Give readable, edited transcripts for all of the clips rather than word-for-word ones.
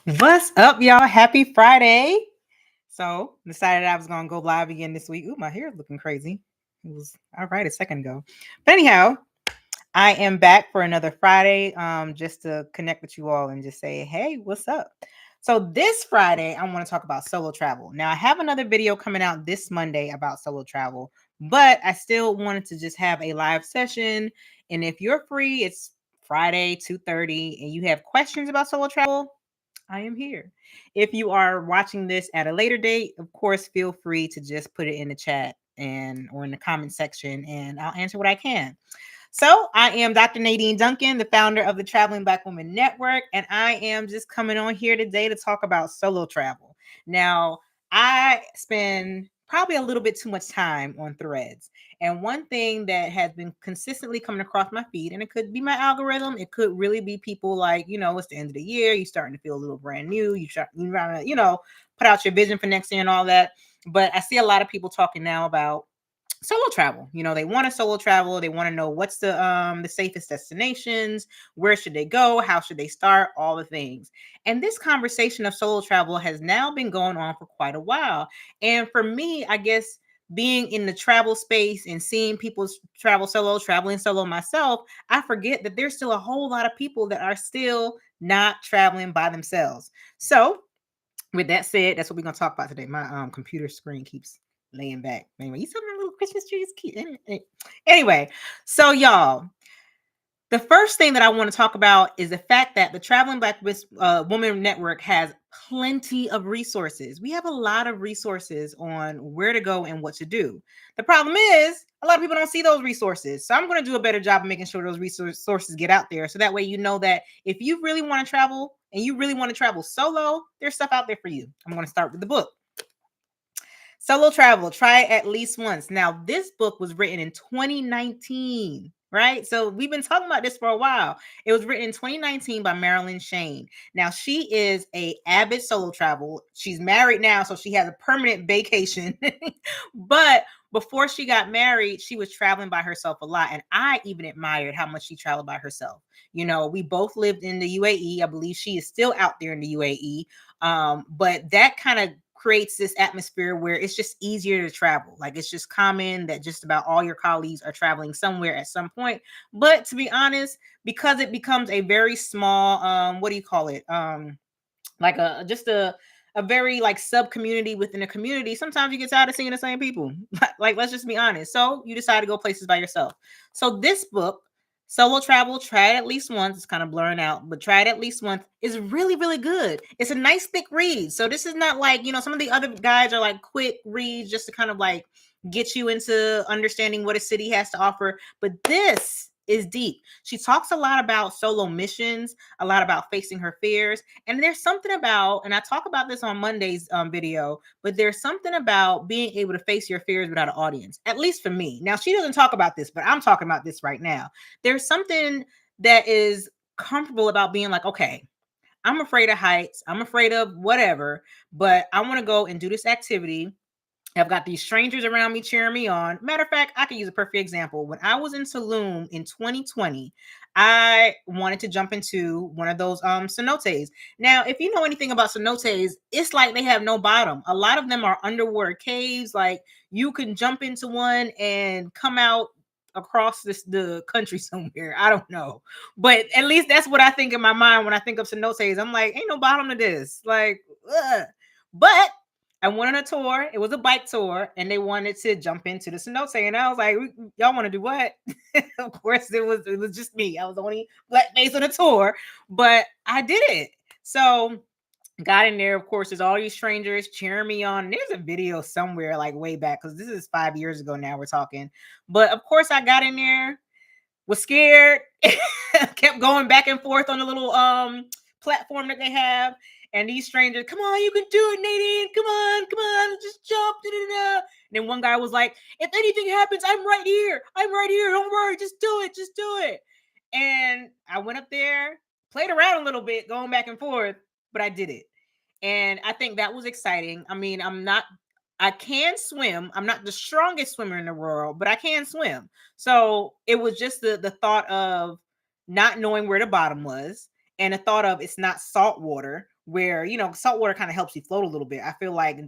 What's up, y'all? Happy Friday. So, decided I was going to go live again this week. Ooh, my hair is looking crazy. It was all right a second ago. But anyhow, I am back for another Friday just to connect with you all and just say, hey, what's up? So, this Friday, I want to talk about solo travel. Now, I have another video coming out this Monday about solo travel, but I still wanted to just have a live session. And if you're free, it's Friday, 2:30, and you have questions about solo travel, I am here. If you are watching this at a later date, of course, feel free to just put it in the chat and or in the comment section, and I'll answer what I can. So, I am Dr. Nadine Duncan, the founder of the Traveling Black Women Network, and I am just coming on here today to talk about solo travel. Now, I spend probably a little bit too much time on threads. And one thing that has been consistently coming across my feed, and it could be my algorithm, it could really be people like, it's the end of the year, you're starting to feel a little brand new, you trying to, put out your vision for next year and all that. But I see a lot of people talking now about solo travel. They want to solo travel. They want to know what's the safest destinations, where should they go, how should they start, all the things. And this conversation of solo travel has now been going on for quite a while. And for me, I guess being in the travel space and seeing people travel solo, traveling solo myself, I forget that there's still a whole lot of people that are still not traveling by themselves. So with that said, that's what we're gonna talk about today. My computer screen keeps laying back. Anyway, you saw my little Christmas trees keep anyway. So y'all, the first thing that I want to talk about is the fact that the Traveling Black Woman Network has plenty of resources. We have a lot of resources on where to go and what to do. The problem is a lot of people don't see those resources. So I'm going to do a better job of making sure those resources get out there. So that way, you know that if you really want to travel and you really want to travel solo, there's stuff out there for you. I'm going to start with the book. Solo Travel, try it at least once. Now, this book was written in 2019, right? So we've been talking about this for a while. It was written in 2019 by Marilyn Shane. Now, she is a avid solo travel. She's married now, so she has a permanent vacation. But before she got married, she was traveling by herself a lot. And I even admired how much she traveled by herself. We both lived in the UAE. I believe she is still out there in the UAE. But that kind of creates this atmosphere where it's just easier to travel. Like it's just common that just about all your colleagues are traveling somewhere at some point. But to be honest, because it becomes a very small, what do you call it? Like a very like sub community within a community. Sometimes you get tired of seeing the same people. Like, let's just be honest. So you decide to go places by yourself. So this book, Solo Travel, try it at least once. It's kind of blurring out, but try it at least once. Is really, really good. It's a nice thick read. So this is not like, some of the other guides are like quick reads just to kind of like get you into understanding what a city has to offer. But this is deep. She talks a lot about solo missions, a lot about facing her fears. And there's something about, and I talk about this on Monday's video, but there's something about being able to face your fears without an audience, at least for me. Now, she doesn't talk about this, but I'm talking about this right now. There's something that is comfortable about being like, okay, I'm afraid of heights. I'm afraid of whatever, but I want to go and do this activity. I've got these strangers around me cheering me on. Matter of fact, I can use a perfect example. When I was in Tulum in 2020, I wanted to jump into one of those cenotes. Now, if you know anything about cenotes, it's like they have no bottom. A lot of them are underwater caves. Like you can jump into one and come out across the country somewhere. I don't know. But at least that's what I think in my mind when I think of cenotes. I'm like, ain't no bottom to this. Like, ugh. But I went on a tour. It was a bike tour, and they wanted to jump into the cenote. And I was like, "Y'all want to do what?" Of course, it was just me. I was the only black face on the tour, but I did it. So got in there. Of course, there's all these strangers cheering me on. There's a video somewhere like way back because this is 5 years ago now. We're talking, but of course, I got in there. Was scared. Kept going back and forth on the little platform that they have. And these strangers, come on, you can do it, Nadine. Come on, just jump. Da-da-da. And then one guy was like, if anything happens, I'm right here. I'm right here. Don't worry. Just do it. Just do it. And I went up there, played around a little bit, going back and forth, but I did it. And I think that was exciting. I mean, I can swim. I'm not the strongest swimmer in the world, but I can swim. So it was just the thought of not knowing where the bottom was and the thought of it's not salt water, where, salt water kind of helps you float a little bit. I feel like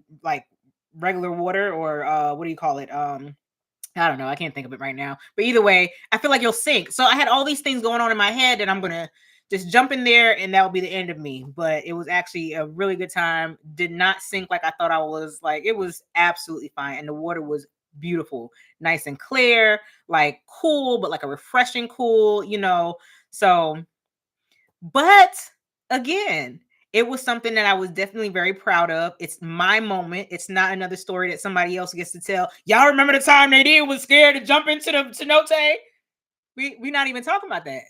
regular water, or what do you call it? I don't know. I can't think of it right now. But either way, I feel like you'll sink. So I had all these things going on in my head, and I'm going to just jump in there and that will be the end of me. But it was actually a really good time. Did not sink like I thought I was. Like, it was absolutely fine. And the water was beautiful, nice and clear, like cool, but like a refreshing cool, So, but again, it was something that I was definitely very proud of. It's my moment. It's not another story that somebody else gets to tell. Y'all remember the time Nadine was scared to jump into the cenote? We not even talking about that.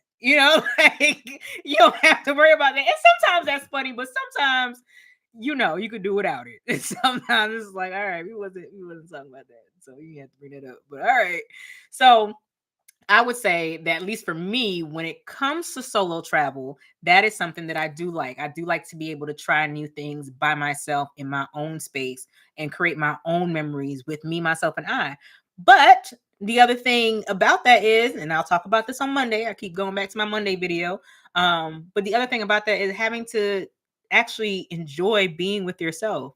Like, you don't have to worry about that. And sometimes that's funny, but sometimes, you could do without it. And sometimes it's like, all right, we wasn't talking about that. So you have to bring it up. But all right. So I would say that, at least for me, when it comes to solo travel, that is something that I do like. I do like to be able to try new things by myself in my own space and create my own memories with me, myself, and I. But the other thing about that is, and I'll talk about this on Monday. I keep going back to my Monday video. But the other thing about that is having to actually enjoy being with yourself.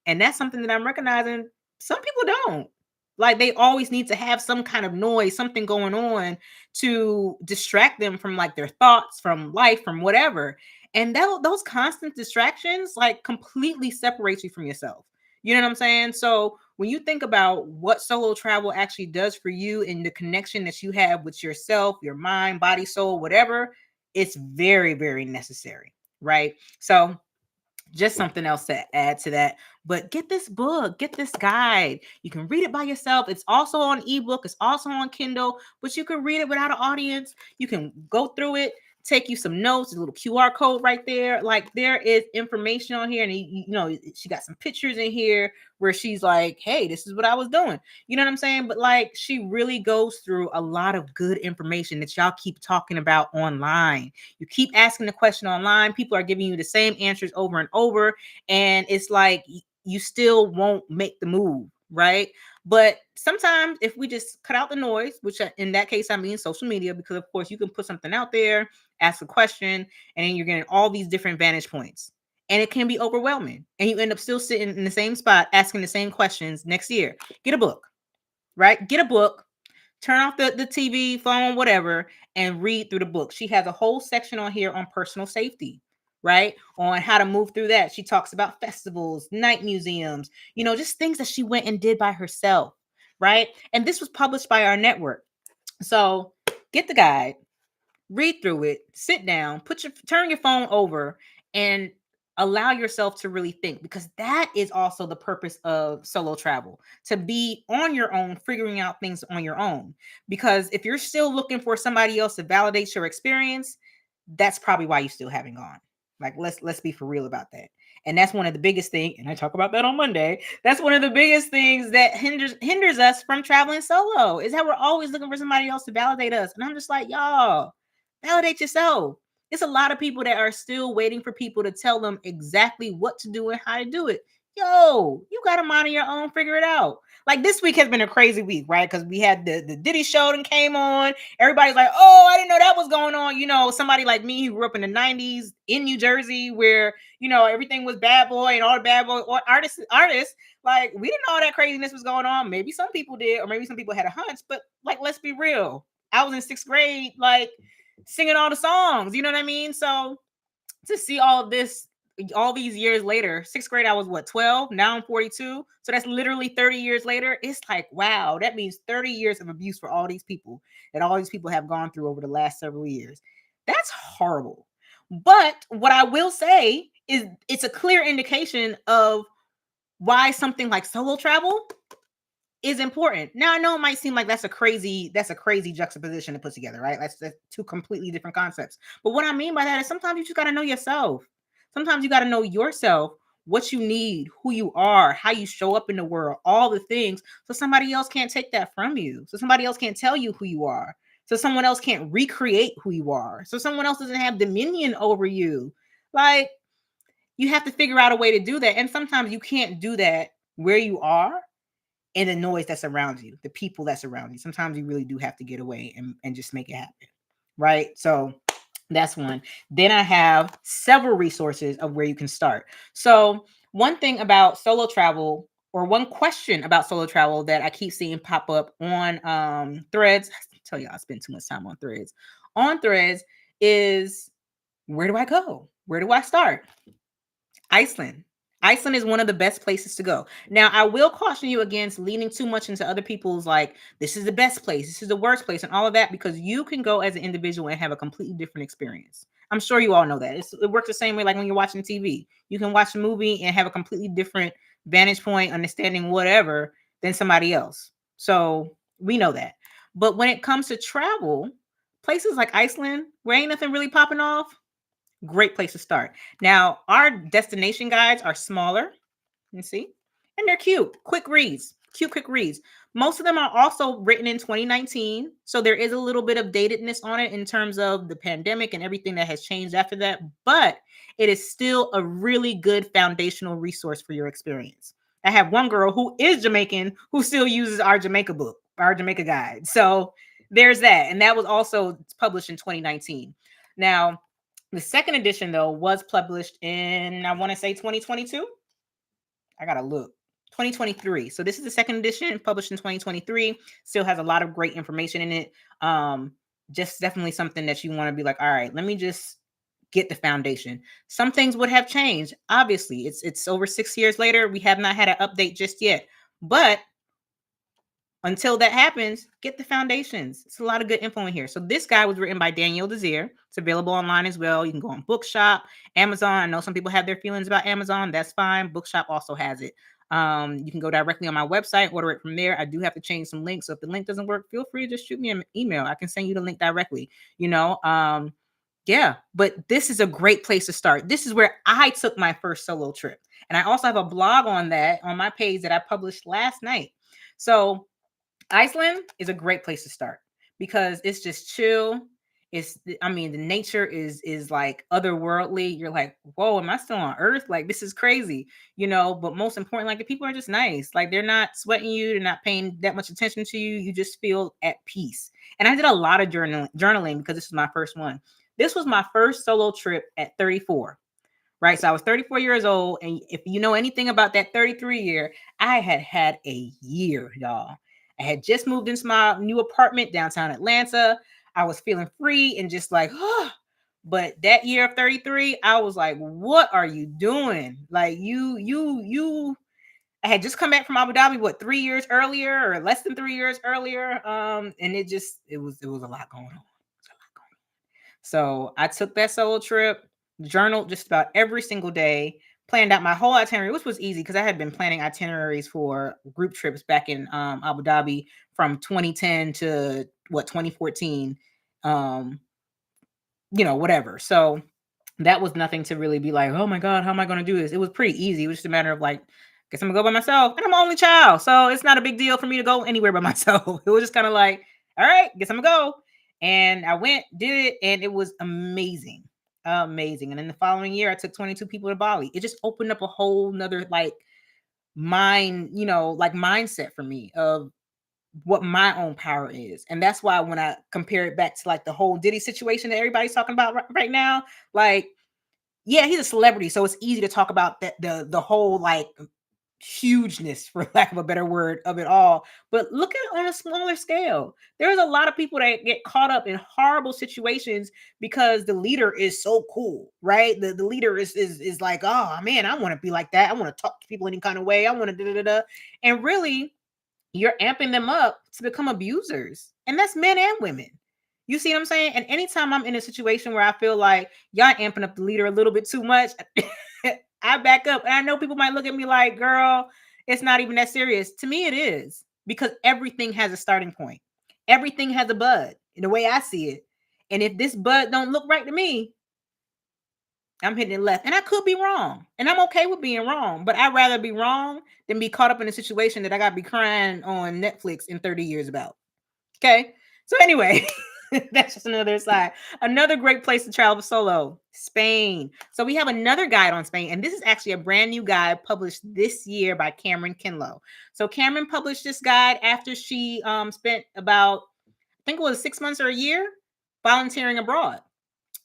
And that's something that I'm recognizing some people don't. Like, they always need to have some kind of noise, something going on to distract them from like their thoughts, from life, from whatever. And those constant distractions like completely separate you from yourself. You know what I'm saying? So when you think about what solo travel actually does for you and the connection that you have with yourself, your mind, body, soul, whatever, it's very, very necessary. Right. So just something else to add to that. But get this book, get this guide. You can read it by yourself. It's also on ebook, it's also on Kindle, but you can read it without an audience. You can go through it, take you some notes, a little QR code right there. Like, there is information on here, and she got some pictures in here where she's like, hey, this is what I was doing. You know what I'm saying? But like, she really goes through a lot of good information that y'all keep talking about online. You keep asking the question online, people are giving you the same answers over and over, and it's like you still won't make the move, right? But sometimes if we just cut out the noise, which in that case I mean social media, because of course you can put something out there, ask a question, and then you're getting all these different vantage points, and it can be overwhelming, and you end up still sitting in the same spot asking the same questions next year. Get a book, right? Get a book, turn off the TV, phone, whatever, and read through the book. She has a whole section on here on personal safety, right? On how to move through that. She talks about festivals, night museums, just things that she went and did by herself, right? And this was published by our network. So get the guide, read through it, sit down, turn your phone over, and allow yourself to really think, because that is also the purpose of solo travel, to be on your own, figuring out things on your own. Because if you're still looking for somebody else to validate your experience, that's probably why you still haven't gone. Like, let's be for real about that. And that's one of the biggest things, and I talk about that on Monday. That's one of the biggest things that hinders us from traveling solo, is that we're always looking for somebody else to validate us. And I'm just like, y'all, validate yourself. It's a lot of people that are still waiting for people to tell them exactly what to do and how to do it. Yo, you got to mind your own, figure it out. Like, this week has been a crazy week, right? Because we had the Diddy show that came on. Everybody's like, oh, I didn't know that was going on. Somebody like me who grew up in the 90s in New Jersey, where, everything was bad boy and all the bad boy artists. Like, we didn't know all that craziness was going on. Maybe some people did, or maybe some people had a hunch, but like, let's be real. I was in 6th grade, like, singing all the songs, you know what I mean? So to see all of this all these years later, 6th grade, I was what, 12? Now I'm 42. So that's literally 30 years later. It's like, wow, that means 30 years of abuse for all these people that all these people have gone through over the last several years. That's horrible. But what I will say is, it's a clear indication of why something like solo travel is important. Now, I know it might seem like that's a crazy juxtaposition to put together, right? That's two completely different concepts. But what I mean by that is, sometimes you just got to know yourself. Sometimes you got to know yourself, what you need, who you are, how you show up in the world, all the things. So somebody else can't take that from you. So somebody else can't tell you who you are. So someone else can't recreate who you are. So someone else doesn't have dominion over you. Like, you have to figure out a way to do that. And sometimes you can't do that where you are, and the noise that's around you, the people that's around you. Sometimes you really do have to get away and just make it happen. Right. So That's one. Then I have several resources of where you can start. So, one thing about solo travel, or one question about solo travel that I keep seeing pop up on threads, I tell you I spend too much time on threads. On threads is, where do I go? Where do I start? Iceland. Iceland is one of the best places to go. Now, I will caution you against leaning too much into other people's, like, this is the best place, this is the worst place, and all of that, because you can go as an individual and have a completely different experience. I'm sure you all know that. It works the same way like when you're watching TV. You can watch a movie and have a completely different vantage point, understanding whatever, than somebody else. So we know that. But when it comes to travel, places like Iceland, where ain't nothing really popping off, great place to start. Now, our destination guides are smaller, you see, and they're cute, quick reads, cute, quick reads. Most of them are also written in 2019. So there is a little bit of datedness on it in terms of the pandemic and everything that has changed after that. But it is still a really good foundational resource for your experience. I have one girl who is Jamaican who still uses our Jamaica book, our Jamaica guide. So there's that. And that was also published in 2019. Now, the second edition, though, was published in, I want to say 2022. I got to look. 2023. So this is the second edition, published in 2023. Still has a lot of great information in it. Just definitely something that you want to be like, all right, let me just get the foundation. Some things would have changed. Obviously, it's over 6 years later. We have not had an update just yet. But until that happens, get the foundations. It's a lot of good info in here. So this guy was written by Daniel Desir. It's available online as well. You can go on Bookshop, Amazon. I know some people have their feelings about Amazon. That's fine. Bookshop also has it. You can go directly on my website, order it from there. I do have to change some links. So if the link doesn't work, feel free to just shoot me an email. I can send you the link directly. Yeah, but this is a great place to start. This is where I took my first solo trip. And I also have a blog on that on my page that I published last night. So Iceland is a great place to start because it's just chill. I mean, the nature is like otherworldly. You're like, whoa, am I still on Earth? Like, this is crazy, But most important, like, the people are just nice. Like, they're not sweating you, they're not paying that much attention to you. You just feel at peace. And I did a lot of journaling because this was my first one. This was my first solo trip at 34. Right. So I was 34 years old. And if you know anything about that 33 year, I had a year, y'all. I had just moved into my new apartment downtown Atlanta. I was feeling free and just like, oh. But that year of 33, I was like, what are you doing? Like I had just come back from Abu Dhabi, 3 years earlier or less than 3 years earlier. And it was a lot going on. So I took that solo trip, journaled just about every single day, planned out my whole itinerary, which was easy because I had been planning itineraries for group trips back in Abu Dhabi from 2010 to 2014, whatever. So that was nothing to really be like, oh my God, how am I going to do this? It was pretty easy. It was just a matter of like, guess I'm gonna go by myself. And I'm an only child. So it's not a big deal for me to go anywhere by myself. It was just kind of like, all right, guess I'm gonna go. And I went, did it, and it was amazing. Amazing. And then the following year, I took 22 people to Bali. It just opened up a whole nother like mindset for me of what my own power is. And that's why when I compare it back to like the whole Diddy situation that everybody's talking about right now, like, yeah, he's a celebrity, so it's easy to talk about the whole like hugeness, for lack of a better word, of it all. But look at it on a smaller scale. There's a lot of people that get caught up in horrible situations because the leader is so cool, right? The leader is like, oh man, I want to be like that. I want to talk to people any kind of way. I want to da da da. And really, you're amping them up to become abusers. And that's men and women. You see what I'm saying? And anytime I'm in a situation where I feel like y'all amping up the leader a little bit too much, I back up. And I know people might look at me like, girl, it's not even that serious. To me, it is, because everything has a starting point. Everything has a bud, in the way I see it. And if this bud don't look right to me, I'm hitting it left. And I could be wrong. And I'm okay with being wrong. But I'd rather be wrong than be caught up in a situation that I got to be crying on Netflix in 30 years about. Okay. So anyway, that's just another side. Another great place to travel solo, Spain. So we have another guide on Spain. And this is actually a brand new guide published this year by Cameron Kinlow. So Cameron published this guide after she spent about, I think it was 6 months or a year volunteering abroad.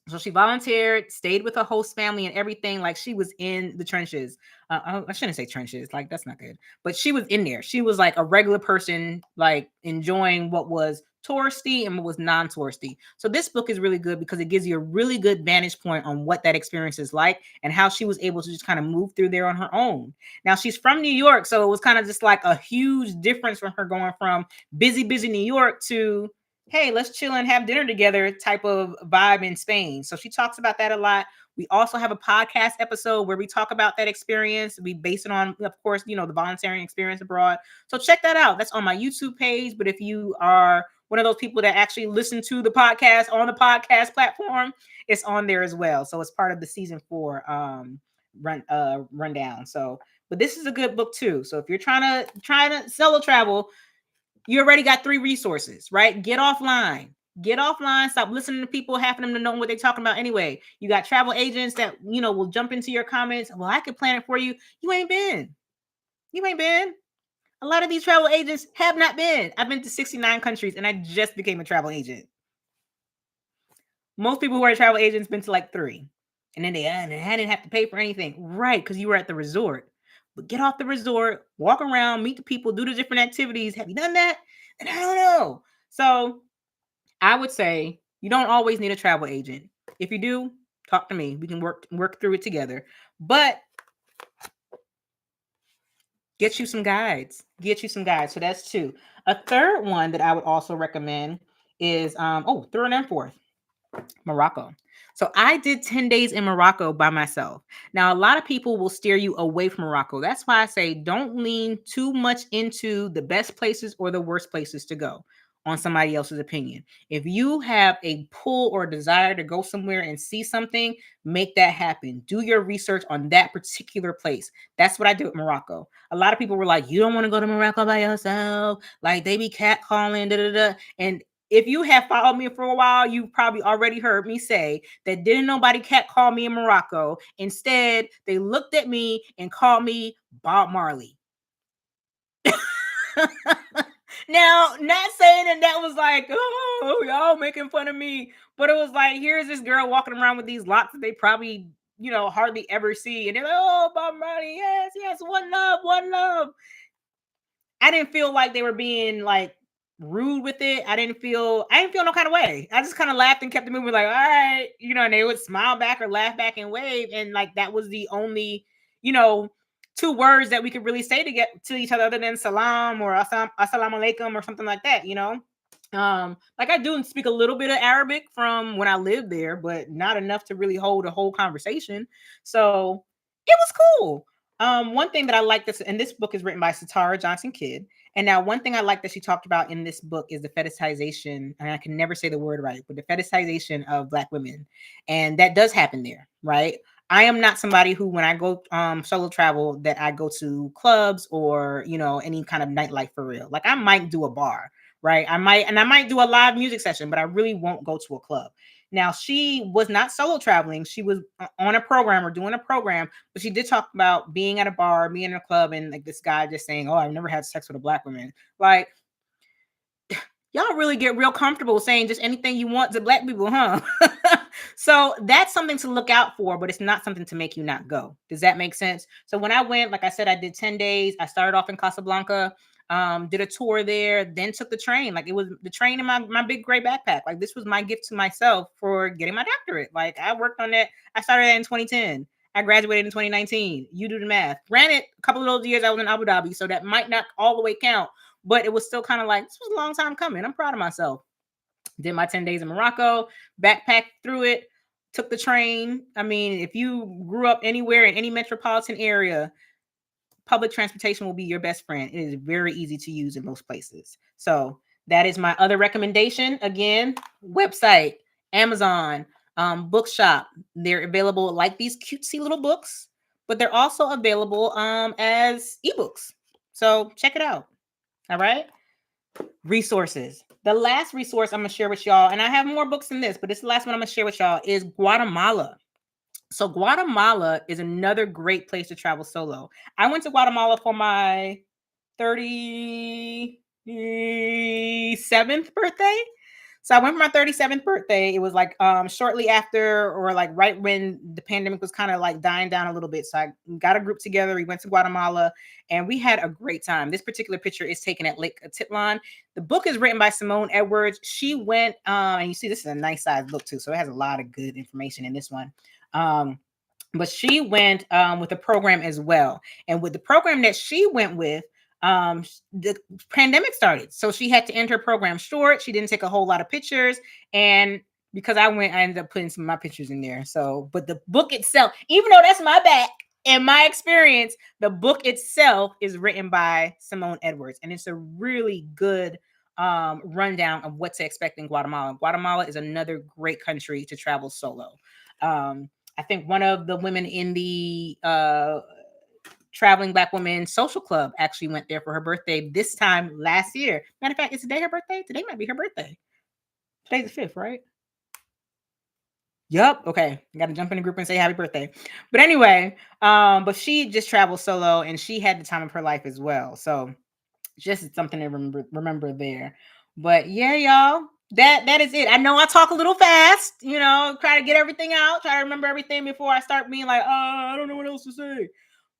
So she volunteered, stayed with a host family and everything. Like she was in the trenches. I shouldn't say trenches. Like that's not good. But she was in there. She was like a regular person, like enjoying what was touristy and what was non-touristy. So this book is really good because it gives you a really good vantage point on what that experience is like and how she was able to just kind of move through there on her own. Now she's from New York, so it was kind of just like a huge difference from her going from busy New York to hey, let's chill and have dinner together type of vibe in Spain. So she talks about that a lot. We also have a podcast episode where we talk about that experience. We base it on, of course, the volunteering experience abroad. So check that out. That's on my YouTube page. But if you are one of those people that actually listen to the podcast on the podcast platform, it's on there as well. So it's part of the season 4 rundown. So, but this is a good book too. So if you're trying to solo travel, you already got 3 resources, right? Get offline. Get offline. Stop listening to people, having them to know what they're talking about anyway. You got travel agents that, will jump into your comments. Well, I could plan it for you. You ain't been. You ain't been. A lot of these travel agents have not been. I've been to 69 countries and I just became a travel agent. Most people who are travel agents been to like 3. And then they didn't have to pay for anything. Right, because you were at the resort. But get off the resort, walk around, meet the people, do the different activities. Have you done that? And I don't know. So I would say you don't always need a travel agent. If you do, talk to me. We can work through it together. But get you some guides. So that's 2. A third one that I would also recommend is third and fourth, Morocco. So I did 10 days in Morocco by myself. Now, a lot of people will steer you away from Morocco. That's why I say don't lean too much into the best places or the worst places to go on somebody else's opinion. If you have a pull or desire to go somewhere and see something, make that happen. Do your research on that particular place. That's what I did with Morocco. A lot of people were like, you don't want to go to Morocco by yourself. Like they be catcalling, da da da. And if you have followed me for a while, you've probably already heard me say that didn't nobody catcall me in Morocco. Instead, they looked at me and called me Bob Marley. Now, not saying that was like, oh, y'all making fun of me, but it was like, here's this girl walking around with these locks that they probably, hardly ever see. And they're like, oh, Bob Marley, yes, one love, one love. I didn't feel like they were being like rude with it. I didn't feel no kind of way. I just kind of laughed and kept it moving, like, all right, and they would smile back or laugh back and wave. And like that was the only, 2 words that we could really say to get to each other than salam or assalamu alaikum or something like that, like I do speak a little bit of Arabic from when I lived there, but not enough to really hold a whole conversation. So it was cool. One thing that I like this, and this book is written by Satara Johnson Kidd. And now one thing I like that she talked about in this book is the fetishization, and I can never say the word right, but the fetishization of Black women. And that does happen there, right? I am not somebody who, when I go solo travel, that I go to clubs or, any kind of nightlife for real. Like I might do a bar, right? I might do a live music session, but I really won't go to a club. Now, she was not solo traveling. She was on a program or doing a program, but she did talk about being at a bar, being in a club, and like this guy just saying, oh, I've never had sex with a Black woman. Like, y'all really get real comfortable saying just anything you want to Black people, huh? So that's something to look out for, but it's not something to make you not go. Does that make sense? So when I went, like I said, I did 10 days. I started off in Casablanca, did a tour there, then took the train. Like it was the train in my big gray backpack. Like this was my gift to myself for getting my doctorate. Like I worked on that. I started that in 2010. I graduated in 2019. You do the math. Granted, a couple of those years I was in Abu Dhabi, so that might not all the way count, but it was still kind of like, this was a long time coming. I'm proud of myself. Did my 10 days in Morocco, backpacked through it, took the train. I mean, if you grew up anywhere in any metropolitan area, public transportation will be your best friend. It is very easy to use in most places. So that is my other recommendation. Again, website, Amazon, bookshop. They're available like these cutesy little books, but they're also available as ebooks. So check it out. All right. Resources. The last resource I'm going to share with y'all, and I have more books than this, but this is the last one I'm going to share with y'all, is Guatemala. So Guatemala is another great place to travel solo. I went to Guatemala for my 37th birthday. So I went for my 37th birthday. It was like shortly after, or like right when the pandemic was kind of like dying down a little bit. So I got a group together. We went to Guatemala and we had a great time. This particular picture is taken at Lake Atitlan. The book is written by Simone Edwards. She went, and you see this is a nice size book too. So it has a lot of good information in this one. But she went with a program as well. And with the program that she went with, the pandemic started. So she had to end her program short. She didn't take a whole lot of pictures. And because I went, I ended up putting some of my pictures in there. So, but the book itself, even though that's my back and my experience, the book itself is written by Simone Edwards. And it's a really good rundown of what to expect in Guatemala. Guatemala is another great country to travel solo. I think one of the women in the Traveling Black Women Social Club actually went there for her birthday this time last year. Matter of fact, is today her birthday? Today might be her birthday. Today's the 5th, right? Yup. Okay. Got to jump in the group and say happy birthday. But anyway, but she just traveled solo and she had the time of her life as well. So just something to remember there. But yeah, y'all, that is it. I know I talk a little fast, try to get everything out, try to remember everything before I start being like, I don't know what else to say.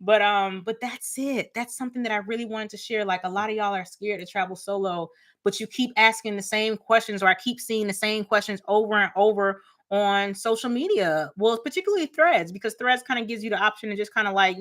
But that's it. That's something that I really wanted to share. Like a lot of y'all are scared to travel solo, but you keep asking the same questions, or I keep seeing the same questions over and over on social media. Well, particularly Threads, because Threads kind of gives you the option to just kind of like,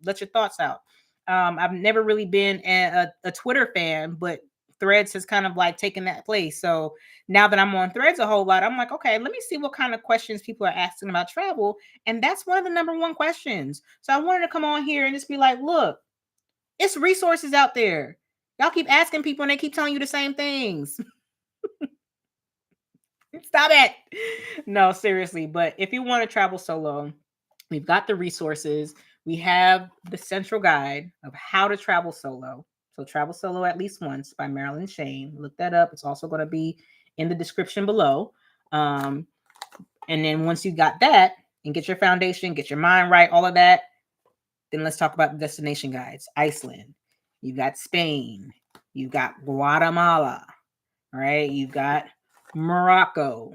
let your thoughts out. I've never really been a Twitter fan, but Threads has kind of like taken that place. So now that I'm on Threads a whole lot, I'm like, okay, let me see what kind of questions people are asking about travel. And that's one of the number one questions. So I wanted to come on here and just be like, look, it's resources out there. Y'all keep asking people and they keep telling you the same things. Stop it. No, seriously. But if you want to travel solo, we've got the resources. We have the central guide of how to travel solo. So Travel Solo at Least Once by Marilyn Shane. Look that up. It's also going to be in the description below. And then once you got that and get your foundation, get your mind right, all of that, then let's talk about the destination guides. Iceland. You've got Spain. You've got Guatemala. All right. You've got Morocco.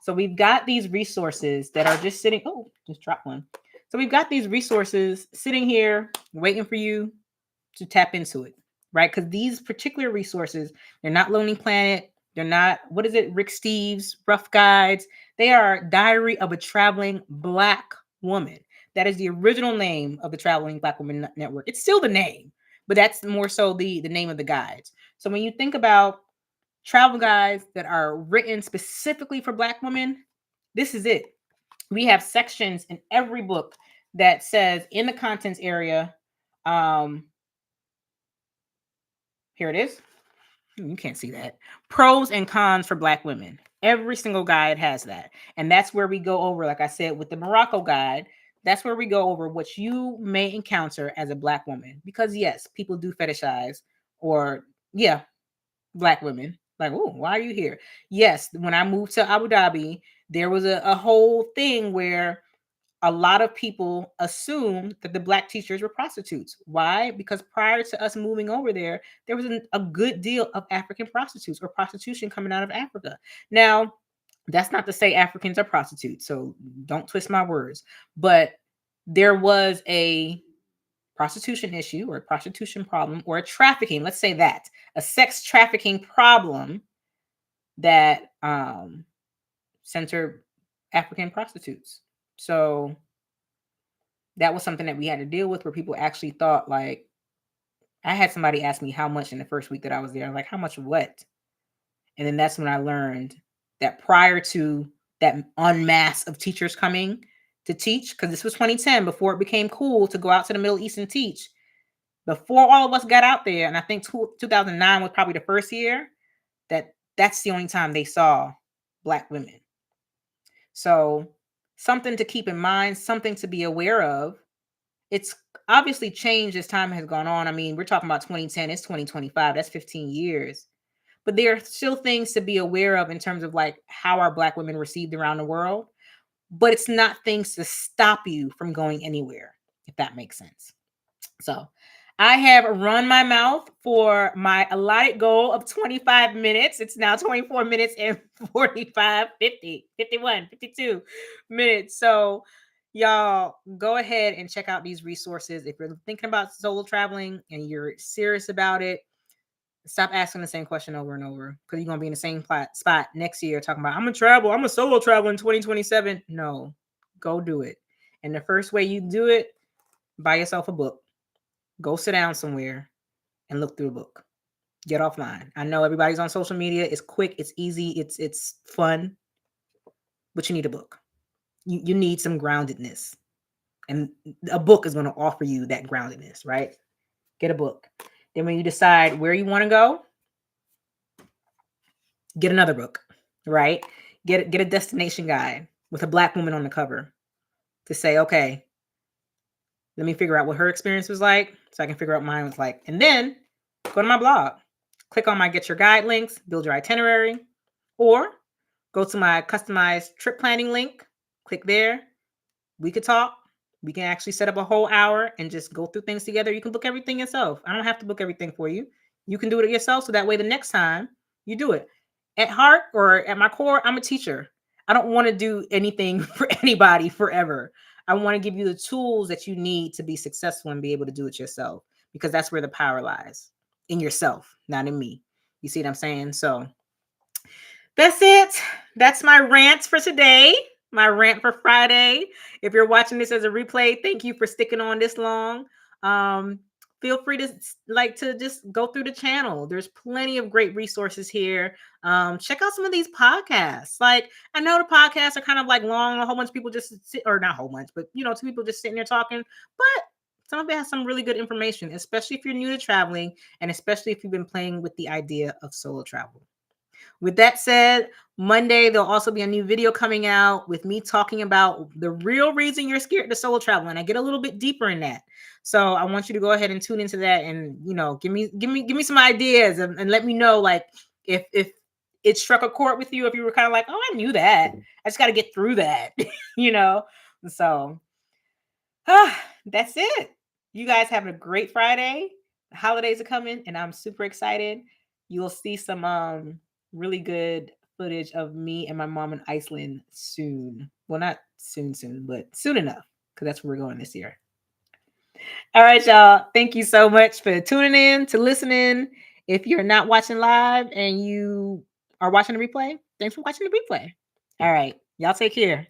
So we've got these resources that are just sitting. Oh, just dropped one. So we've got these resources sitting here waiting for you to tap into it, right? Because these particular resources, they're not Lonely Planet. They're not, what is it? Rick Steves, Rough Guides. They are Diary of a Traveling Black Woman. That is the original name of the Traveling Black Woman Network. It's still the name, but that's more so the name of the guides. So when you think about travel guides that are written specifically for Black women, this is it. We have sections in every book that says in the contents area, here it is. You can't see that. Pros and cons for Black women. Every single guide has that. And that's where we go over, like I said, with the Morocco guide, that's where we go over what you may encounter as a Black woman. Because yes, people do fetishize, or yeah, Black women. Like, oh, why are you here? Yes, when I moved to Abu Dhabi, there was a whole thing where a lot of people assumed that the Black teachers were prostitutes. Why? Because prior to us moving over there, there was a good deal of African prostitutes or prostitution coming out of Africa. Now, that's not to say Africans are prostitutes, so don't twist my words. But there was a prostitution issue or a prostitution problem or a trafficking, let's say that, a sex trafficking problem that centered African prostitutes. So that was something that we had to deal with, where people actually thought, like, I had somebody ask me how much in the first week that I was there. I'm like, how much what? And then that's when I learned that prior to that en masse of teachers coming to teach, because this was 2010, before it became cool to go out to the Middle East and teach, before all of us got out there, and I think 2009 was probably the first year that's the only time they saw Black women. So something to keep in mind, something to be aware of. It's obviously changed as time has gone on. I mean, we're talking about 2010, it's 2025, that's 15 years. But there are still things to be aware of in terms of like how are Black women received around the world. But it's not things to stop you from going anywhere, if that makes sense. So I have run my mouth for my allotted goal of 25 minutes. It's now 24 minutes and 45, 50, 51, 52 minutes. So, y'all go ahead and check out these resources. If you're thinking about solo traveling and you're serious about it, stop asking the same question over and over because you're going to be in the same spot next year talking about, I'm going to travel. I'm a solo travel in 2027. No, go do it. And the first way you do it, buy yourself a book. Go sit down somewhere and look through a book. Get offline. I know everybody's on social media. It's quick, it's easy, it's fun, but you need a book. You need some groundedness. And a book is going to offer you that groundedness, right? Get a book. Then when you decide where you want to go, get another book, right? Get a destination guide with a Black woman on the cover to say, okay, let me figure out what her experience was like so I can figure out mine was like. And then go to my blog. Click on my Get Your Guide links, build your itinerary, or go to my customized trip planning link. Click there. We could talk. We can actually set up a whole hour and just go through things together. You can book everything yourself. I don't have to book everything for you. You can do it yourself so that way the next time you do it. At heart or at my core, I'm a teacher. I don't want to do anything for anybody forever. I want to give you the tools that you need to be successful and be able to do it yourself because that's where the power lies, in yourself, not in me. You see what I'm saying? So that's it. That's my rant for today. My rant for Friday. If you're watching this as a replay, thank you for sticking on this long. Feel free to just go through the channel. There's plenty of great resources here. Check out some of these podcasts. Like, I know the podcasts are kind of like long. A whole bunch of people just sit, or not a whole bunch, but two people just sitting there talking. But some of it has some really good information, especially if you're new to traveling, and especially if you've been playing with the idea of solo travel. With that said, Monday, there'll also be a new video coming out with me talking about the real reason you're scared to solo travel. And I get a little bit deeper in that. So I want you to go ahead and tune into that and, give me some ideas and let me know, like, if it struck a chord with you, if you were kind of like, oh, I knew that. I just got to get through that, So that's it. You guys have a great Friday. The holidays are coming and I'm super excited. You'll see some really good footage of me and my mom in Iceland soon. Well, not soon, but soon enough, because that's where we're going this year. All right, y'all. Thank you so much for tuning in, to listening. If you're not watching live and you are watching the replay, thanks for watching the replay. All right. Y'all take care.